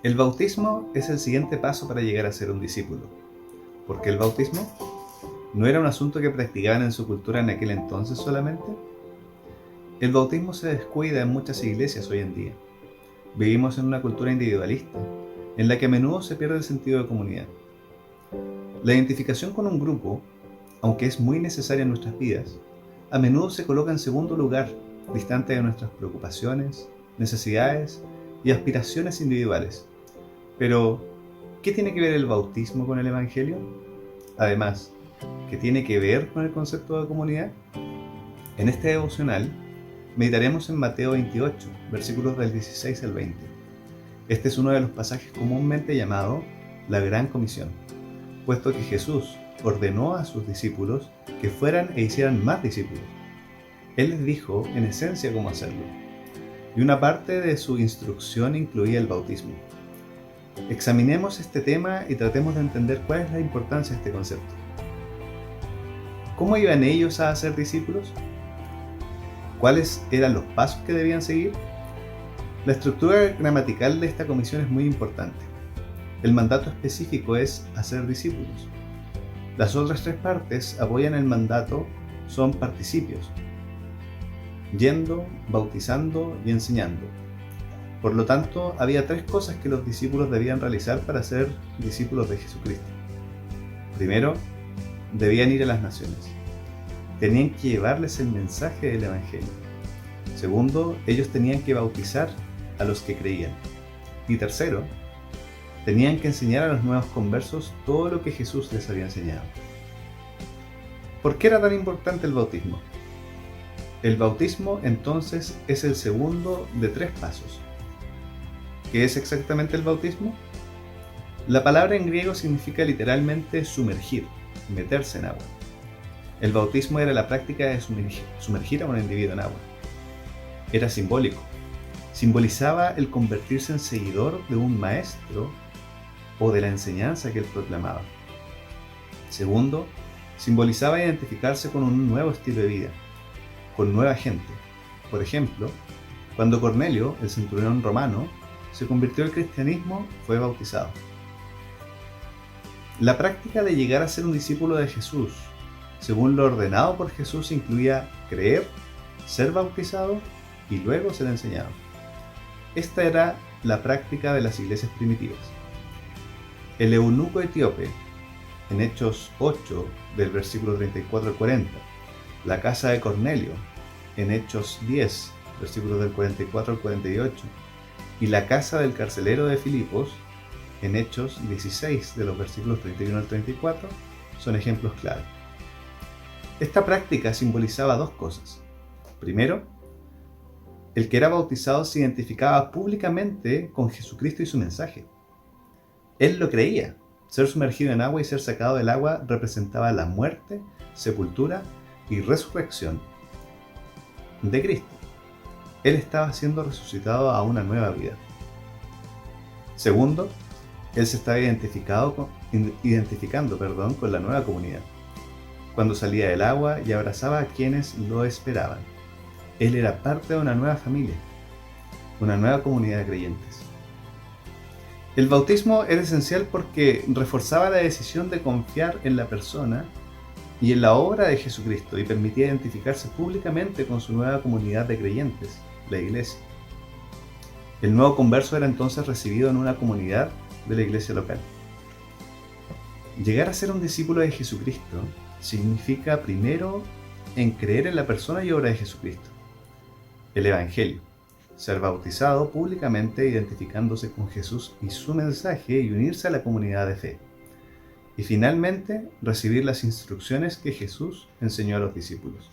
El bautismo es el siguiente paso para llegar a ser un discípulo. ¿Por qué el bautismo? ¿No era un asunto que practicaban en su cultura en aquel entonces solamente? El bautismo se descuida en muchas iglesias hoy en día. Vivimos en una cultura individualista, en la que a menudo se pierde el sentido de comunidad. La identificación con un grupo, aunque es muy necesaria en nuestras vidas, a menudo se coloca en segundo lugar, distante de nuestras preocupaciones, necesidades y aspiraciones individuales. Pero, ¿qué tiene que ver el bautismo con el Evangelio? Además, ¿qué tiene que ver con el concepto de comunidad? En este devocional, meditaremos en Mateo 28, versículos del 16 al 20. Este es uno de los pasajes comúnmente llamado la Gran Comisión, puesto que Jesús ordenó a sus discípulos que fueran e hicieran más discípulos. Él les dijo, en esencia, cómo hacerlo, y una parte de su instrucción incluía el bautismo. Examinemos este tema y tratemos de entender cuál es la importancia de este concepto. ¿Cómo iban ellos a ser discípulos? ¿Cuáles eran los pasos que debían seguir? La estructura gramatical de esta comisión es muy importante. El mandato específico es hacer discípulos. Las otras tres partes apoyan el mandato, son participios: yendo, bautizando y enseñando. Por lo tanto, había tres cosas que los discípulos debían realizar para ser discípulos de Jesucristo. Primero, debían ir a las naciones. Tenían que llevarles el mensaje del Evangelio. Segundo, ellos tenían que bautizar a los que creían. Y tercero, tenían que enseñar a los nuevos conversos todo lo que Jesús les había enseñado. ¿Por qué era tan importante el bautismo? El bautismo, entonces, es el segundo de tres pasos. ¿Qué es exactamente el bautismo? La palabra en griego significa literalmente sumergir, meterse en agua. El bautismo era la práctica de sumergir a un individuo en agua. Era simbólico. Simbolizaba el convertirse en seguidor de un maestro o de la enseñanza que él proclamaba. Segundo, simbolizaba identificarse con un nuevo estilo de vida, con nueva gente. Por ejemplo, cuando Cornelio, el centurión romano, se convirtió al cristianismo, fue bautizado. La práctica de llegar a ser un discípulo de Jesús, según lo ordenado por Jesús, incluía creer, ser bautizado y luego ser enseñado. Esta era la práctica de las iglesias primitivas. El eunuco etíope, en Hechos 8, del versículo 34 al 40, la casa de Cornelio, en Hechos 10, versículos del 44 al 48, y la casa del carcelero de Filipos, en Hechos 16, de los versículos 31 al 34, son ejemplos clave. Esta práctica simbolizaba dos cosas. Primero, el que era bautizado se identificaba públicamente con Jesucristo y su mensaje. Él lo creía. Ser sumergido en agua y ser sacado del agua representaba la muerte, sepultura y resurrección de Cristo. Él estaba siendo resucitado a una nueva vida. Segundo, él se estaba identificando con la nueva comunidad, cuando salía del agua y abrazaba a quienes lo esperaban. Él era parte de una nueva familia, una nueva comunidad de creyentes. El bautismo era esencial porque reforzaba la decisión de confiar en la persona y en la obra de Jesucristo y permitía identificarse públicamente con su nueva comunidad de creyentes, la iglesia. El nuevo converso era entonces recibido en una comunidad de la iglesia local. Llegar a ser un discípulo de Jesucristo significa primero en creer en la persona y obra de Jesucristo, el Evangelio, ser bautizado públicamente identificándose con Jesús y su mensaje y unirse a la comunidad de fe. Y finalmente, recibir las instrucciones que Jesús enseñó a los discípulos.